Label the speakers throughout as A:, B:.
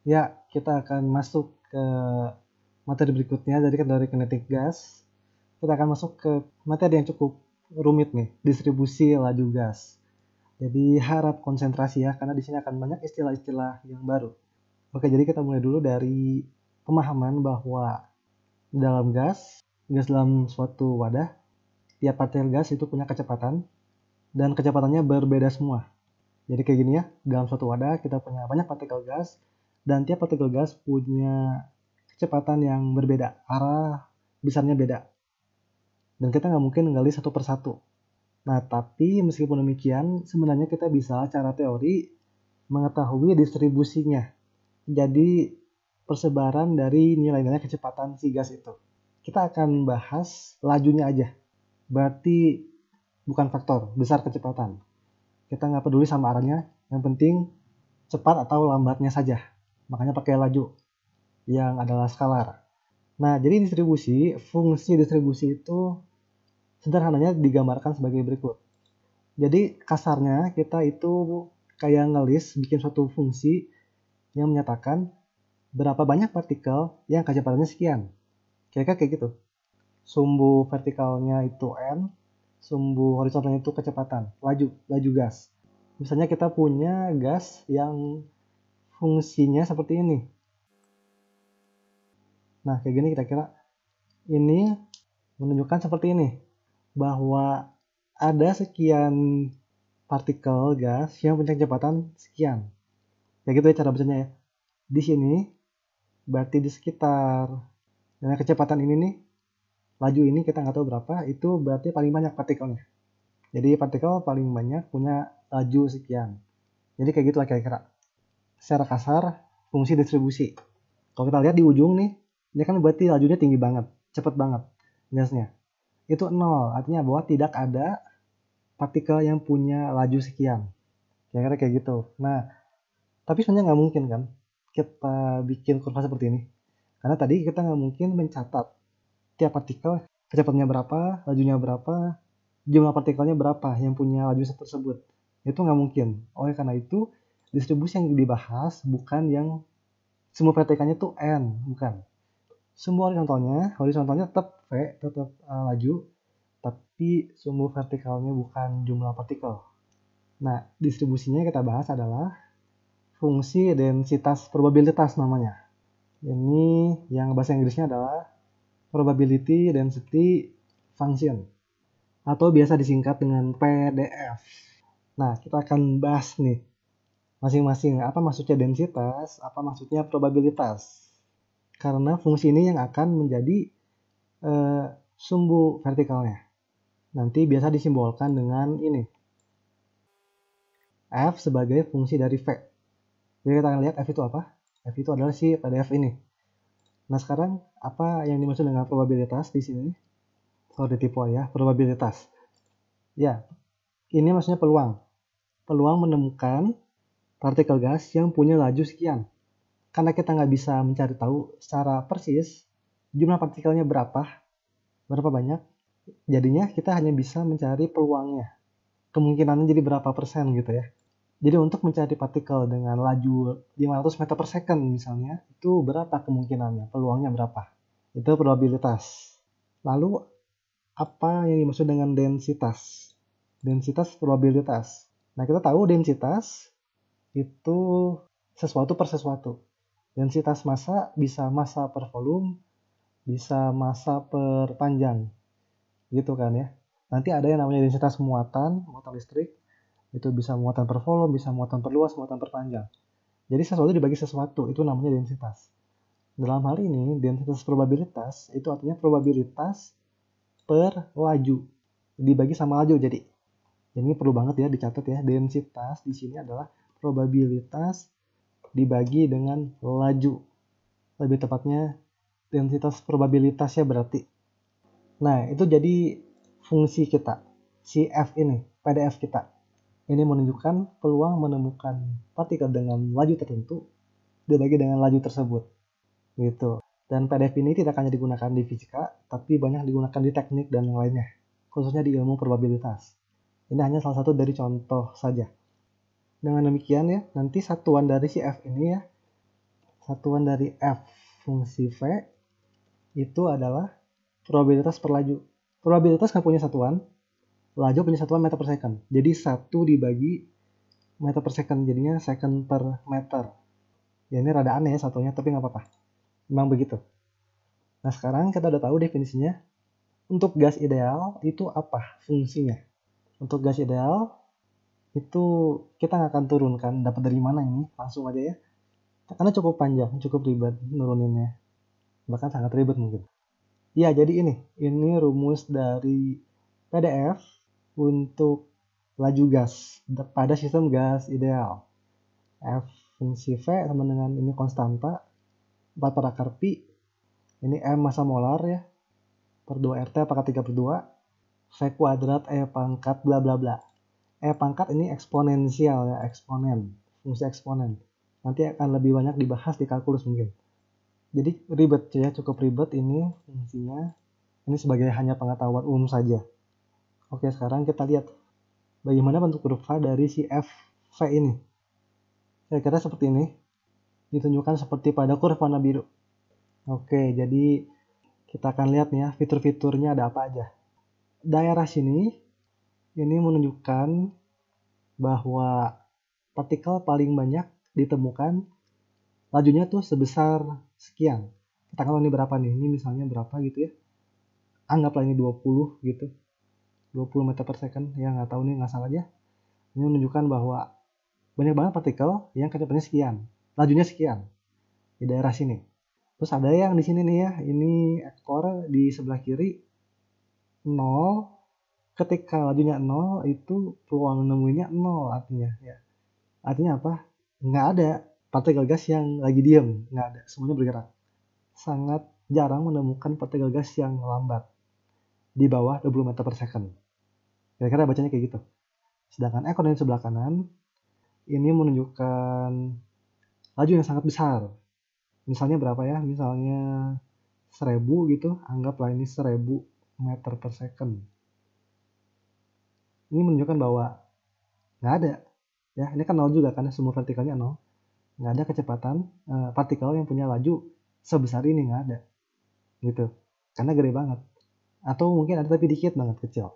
A: Ya, kita akan masuk ke materi berikutnya. Jadi kan dari kinetic gas, kita akan masuk ke materi yang cukup rumit nih, distribusi laju gas. Jadi harap konsentrasi ya, karena di sini akan banyak istilah-istilah yang baru. Oke, jadi kita mulai dulu dari pemahaman bahwa dalam gas dalam suatu wadah, tiap partikel gas itu punya kecepatan, dan kecepatannya berbeda semua. Jadi kayak gini ya, dalam suatu wadah kita punya banyak partikel gas, dan tiap partikel gas punya kecepatan yang berbeda, arah besarnya beda. Dan kita nggak mungkin menggali satu persatu. Nah, tapi meskipun demikian, sebenarnya kita bisa secara teori mengetahui distribusinya. Jadi, persebaran dari nilai-nilai kecepatan si gas itu. Kita akan bahas lajunya aja. Berarti bukan faktor, besar kecepatan. Kita nggak peduli sama arahnya, yang penting cepat atau lambatnya saja. Makanya pakai laju yang adalah skalar. Nah, jadi fungsi distribusi itu sederhananya digambarkan sebagai berikut. Jadi kasarnya kita itu kayak ngelis bikin suatu fungsi yang menyatakan berapa banyak partikel yang kecepatannya sekian. Kira-kira kayak gitu. Sumbu vertikalnya itu n, sumbu horizontalnya itu kecepatan, laju gas. Misalnya kita punya gas yang fungsinya seperti ini. Nah, kayak gini kira-kira. Ini menunjukkan seperti ini, bahwa ada sekian partikel gas yang punya kecepatan sekian. Kayak gitu ya cara bacanya ya. Di sini berarti di sekitar dengan kecepatan ini nih, laju ini kita nggak tahu berapa, itu berarti paling banyak partikelnya. Jadi partikel paling banyak punya laju sekian. Jadi kayak gitu lah kira-kira. Secara kasar, fungsi distribusi. Kalau kita lihat di ujung nih, ini kan berarti lajunya tinggi banget, cepet banget gasnya. Itu 0, artinya bahwa tidak ada partikel yang punya laju sekian. Kira-kira kayak gitu. Nah, tapi sebenarnya nggak mungkin kan kita bikin kurva seperti ini. Karena tadi kita nggak mungkin mencatat tiap partikel kecepatannya berapa, lajunya berapa, jumlah partikelnya berapa yang punya laju tersebut. Itu nggak mungkin. Oleh karena itu, distribusi yang dibahas bukan yang semua partikelnya tuh N, bukan. Semua horizontalnya tetap V, tetap laju, tapi sumbu vertikalnya bukan jumlah partikel. Nah, distribusinya kita bahas adalah fungsi densitas probabilitas namanya. Ini yang bahasa Inggrisnya adalah probability density function, atau biasa disingkat dengan PDF. Nah, kita akan bahas nih masing-masing apa maksudnya densitas, apa maksudnya probabilitas. Karena fungsi ini yang akan menjadi sumbu vertikalnya. Nanti biasa disimbolkan dengan ini. F sebagai fungsi dari V. Jadi kita akan lihat F itu apa? F itu adalah si PDF ini. Nah, sekarang apa yang dimaksud dengan probabilitas di sini? Kalau di tipe ya, probabilitas. Ya, ini maksudnya peluang. Peluang menemukan partikel gas yang punya laju sekian. Karena kita nggak bisa mencari tahu secara persis jumlah partikelnya berapa banyak, jadinya kita hanya bisa mencari peluangnya. Kemungkinannya jadi berapa persen gitu ya. Jadi untuk mencari partikel dengan laju 500 meter per second misalnya, itu berapa kemungkinannya, peluangnya berapa. Itu probabilitas. Lalu apa yang dimaksud dengan densitas? Densitas probabilitas. Nah, kita tahu densitas itu sesuatu per sesuatu. Densitas massa bisa massa per volume, bisa massa per panjang. Gitu kan ya. Nanti ada yang namanya densitas muatan listrik. Itu bisa muatan per volume, bisa muatan per luas, muatan per panjang. Jadi sesuatu dibagi sesuatu, itu namanya densitas. Dalam hal ini, densitas probabilitas itu artinya probabilitas per laju. Dibagi sama laju jadi. Ini perlu banget ya dicatat ya. Densitas di sini adalah probabilitas dibagi dengan laju. Lebih tepatnya densitas probabilitasnya berarti. Nah, itu jadi fungsi kita. Si F ini, PDF kita. Ini menunjukkan peluang menemukan partikel dengan laju tertentu dibagi dengan laju tersebut. Gitu. Dan PDF ini tidak hanya digunakan di fisika, tapi banyak digunakan di teknik dan yang lainnya. Khususnya di ilmu probabilitas. Ini hanya salah satu dari contoh saja. Dengan demikian ya, nanti satuan dari si F ini ya, Satuan dari F fungsi V itu adalah probabilitas per laju. Probabilitas nggak punya satuan, laju punya satuan meter per second. Jadi 1 dibagi meter per second, jadinya second per meter. Ya ini rada aneh ya satunya, tapi nggak apa-apa. Memang begitu. Nah sekarang kita udah tahu definisinya. Untuk gas ideal itu apa fungsinya? Untuk gas ideal itu kita nggak akan turunkan dapat dari mana ini, langsung aja ya. Karena cukup panjang, cukup ribet nuruninnya. Bahkan sangat ribet mungkin. Ya, jadi ini rumus dari PDF untuk laju gas pada sistem gas ideal. F fungsi V sama dengan ini konstanta 4 per akar pi. Ini M massa molar ya. Per 2 RT apakah 3 per 2. V kuadrat E pangkat bla bla bla. E pangkat ini eksponensial ya, eksponen. Fungsi eksponen. Nanti akan lebih banyak dibahas di kalkulus mungkin. Jadi ribet ya, cukup ribet ini fungsinya. Ini sebagai hanya pengetahuan umum saja. Oke, sekarang kita lihat bagaimana bentuk kurva dari si FV ini. Kira-kira seperti ini. Ditunjukkan seperti pada kurva warna biru. Oke, jadi kita akan lihat nih ya, fitur-fiturnya ada apa aja. Daerah sini ini menunjukkan bahwa partikel paling banyak ditemukan lajunya tuh sebesar sekian. Kita kalau ini berapa nih? Ini misalnya berapa gitu ya. Anggaplah ini 20 gitu. 20 meter per second. Ya nggak tahu nih, nggak salah aja. Ini menunjukkan bahwa banyak banget partikel yang kecepatannya sekian. Lajunya sekian. Di daerah sini. Terus ada yang di sini nih ya. Ini ekor di sebelah kiri 0. Ketika lajunya 0 itu peluang nemuinnya 0 artinya ya. Artinya apa? Nggak ada partikel gas yang lagi diem, nggak ada, semuanya bergerak. Sangat jarang menemukan partikel gas yang lambat di bawah 20 meter per second. Kira-kira bacanya kayak gitu. Sedangkan ekor di sebelah kanan ini menunjukkan laju yang sangat besar. Misalnya berapa ya? Misalnya 1000 gitu, anggaplah ini 1000 meter per second. Ini menunjukkan bahwa nggak ada. Ya, ini kan 0 juga karena semua vertikalnya 0. Nggak ada kecepatan partikel yang punya laju sebesar ini, nggak ada. Gitu. Karena gede banget. Atau mungkin ada tapi dikit banget, kecil.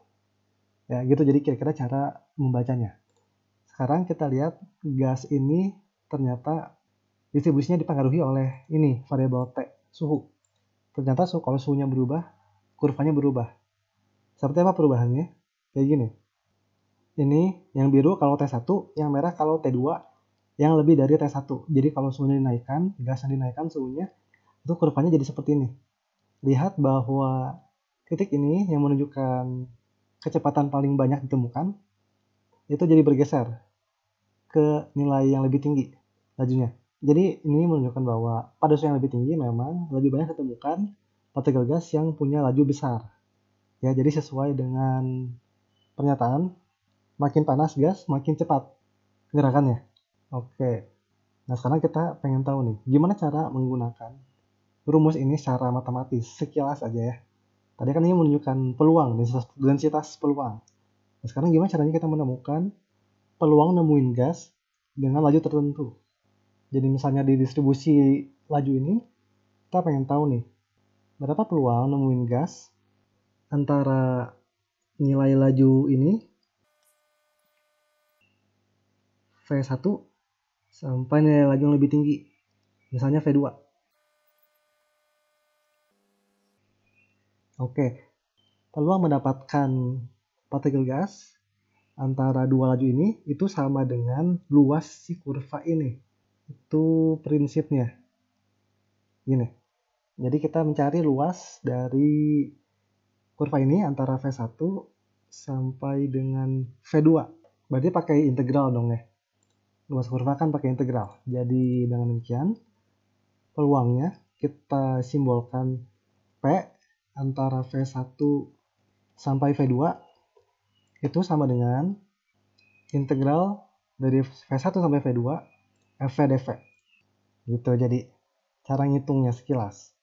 A: Ya gitu, jadi kira-kira cara membacanya. Sekarang kita lihat gas ini ternyata distribusinya dipengaruhi oleh ini variabel T, suhu. Ternyata kalau suhunya berubah, kurvanya berubah. Seperti apa perubahannya? Kayak gini. Ini yang biru kalau T1, yang merah kalau T2 yang lebih dari T1. Jadi kalau suhunya dinaikkan, gas yang dinaikkan suhunya, itu kurvanya jadi seperti ini. Lihat bahwa titik ini yang menunjukkan kecepatan paling banyak ditemukan, itu jadi bergeser ke nilai yang lebih tinggi lajunya. Jadi ini menunjukkan bahwa pada suhu yang lebih tinggi memang lebih banyak ditemukan partikel gas yang punya laju besar. Ya, jadi sesuai dengan pernyataan, makin panas gas, makin cepat gerakannya. Oke. Nah, sekarang kita pengen tahu nih, gimana cara menggunakan rumus ini secara matematis, sekilas aja ya. Tadi kan ini menunjukkan peluang, densitas peluang. Nah, sekarang gimana caranya kita menemukan peluang nemuin gas dengan laju tertentu. Jadi misalnya di distribusi laju ini, kita pengen tahu nih, berapa peluang nemuin gas antara nilai laju ini, V1, sampai nilai laju yang lebih tinggi, misalnya V2. Oke, peluang mendapatkan partikel gas antara dua laju ini itu sama dengan luas si kurva ini. Itu prinsipnya. Gini. Jadi kita mencari luas dari kurva ini antara V1 sampai dengan V2. Berarti pakai integral dong ya. Luas kurva kan pakai integral. Jadi dengan demikian peluangnya kita simbolkan P antara V1 sampai V2 itu sama dengan integral dari V1 sampai V2 FV dV. Gitu, jadi cara ngitungnya sekilas.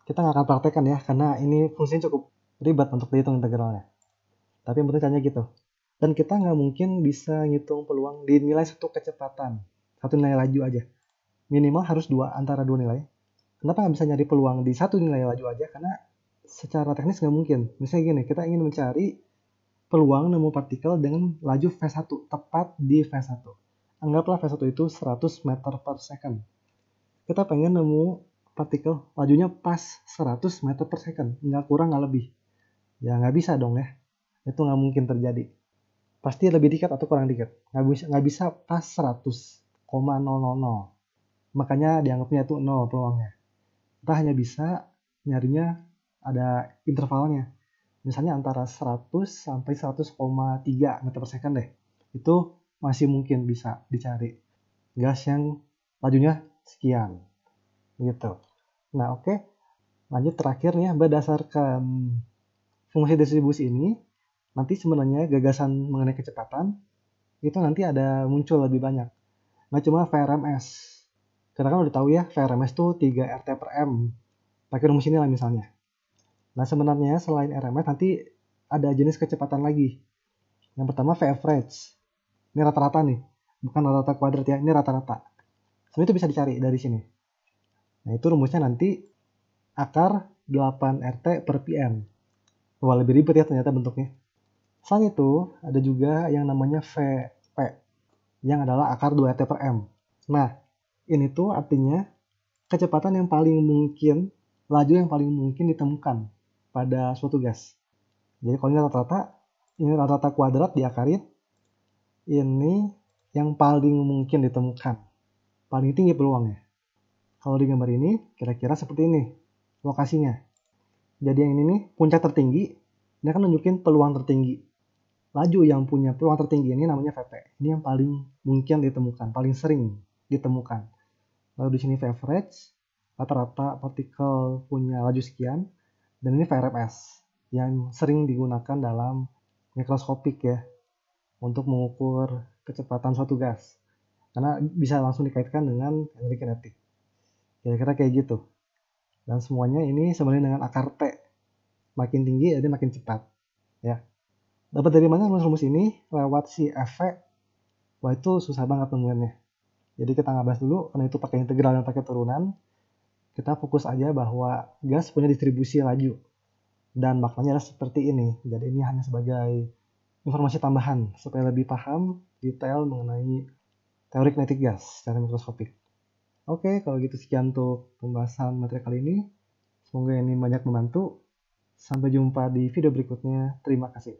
A: Kita nggak akan praktekkan ya, karena ini fungsinya cukup ribet untuk dihitung integralnya. Tapi yang penting caranya gitu. Dan kita nggak mungkin bisa ngitung peluang dinilai satu kecepatan, satu nilai laju aja. minimal harus antara dua nilai. Kenapa nggak bisa nyari peluang di satu nilai laju aja? Karena secara teknis nggak mungkin. Misalnya gini, kita ingin mencari peluang nemu partikel dengan laju V1, tepat di V1. Anggaplah V1 itu 100 meter per second. Kita pengen nemu partikel lajunya pas 100 meter per second, nggak kurang nggak lebih. Ya nggak bisa dong ya, itu nggak mungkin terjadi. Pasti lebih dikit atau kurang dikit, nggak bisa pas 100,000. Makanya dianggapnya itu 0 peluangnya. Kita hanya bisa nyarinya ada intervalnya. Misalnya antara 100 sampai 100,3 meter per second deh. Itu masih mungkin bisa dicari gas yang lajunya sekian gitu. Nah oke, lanjut terakhir nih, berdasarkan fungsi distribusi ini nanti sebenarnya gagasan mengenai kecepatan itu nanti ada muncul lebih banyak. Nggak cuma VRMS. Kita kan udah tahu ya, VRMS itu 3 RT per M. Pakai rumus ini lah misalnya. Nah sebenarnya selain RMS nanti ada jenis kecepatan lagi. Yang pertama V-average. Ini rata-rata nih. Bukan rata-rata kuadrat ya, ini rata-rata. Sebenarnya itu bisa dicari dari sini. Nah itu rumusnya nanti akar 8 RT per PM. Wah lebih ribet ya ternyata bentuknya. Selain itu ada juga yang namanya VP. Yang adalah akar 2 RT per M. Nah ini tuh artinya kecepatan yang paling mungkin, laju yang paling mungkin ditemukan pada suatu gas. Jadi kalau ini rata-rata kuadrat diakarin, ini yang paling mungkin ditemukan, paling tinggi peluangnya. Kalau di gambar ini kira-kira seperti ini lokasinya. Jadi yang ini nih puncak tertinggi, ini akan nunjukin peluang tertinggi. Laju yang punya peluang tertinggi ini namanya VP. Ini yang paling mungkin ditemukan, paling sering ditemukan. Lalu di sini V-average, rata-rata partikel punya laju sekian, dan ini VRMS yang sering digunakan dalam mikroskopik ya untuk mengukur kecepatan suatu gas, karena bisa langsung dikaitkan dengan energi kinetik. Kira-kira kayak gitu. Dan semuanya ini sebenarnya dengan akar T. Makin tinggi jadi makin cepat. Ya. Dapat dari mana rumus ini? Lewat si efek. Wah itu susah banget nemuinnya. Jadi kita nggak bahas dulu, karena itu pakai integral dan pakai turunan. Kita fokus aja bahwa gas punya distribusi laju. Dan maknanya adalah seperti ini. Jadi ini hanya sebagai informasi tambahan supaya lebih paham detail mengenai teori kinetik gas secara mikroskopik. Oke, kalau gitu sekian untuk pembahasan materi kali ini. Semoga ini banyak membantu. Sampai jumpa di video berikutnya. Terima kasih.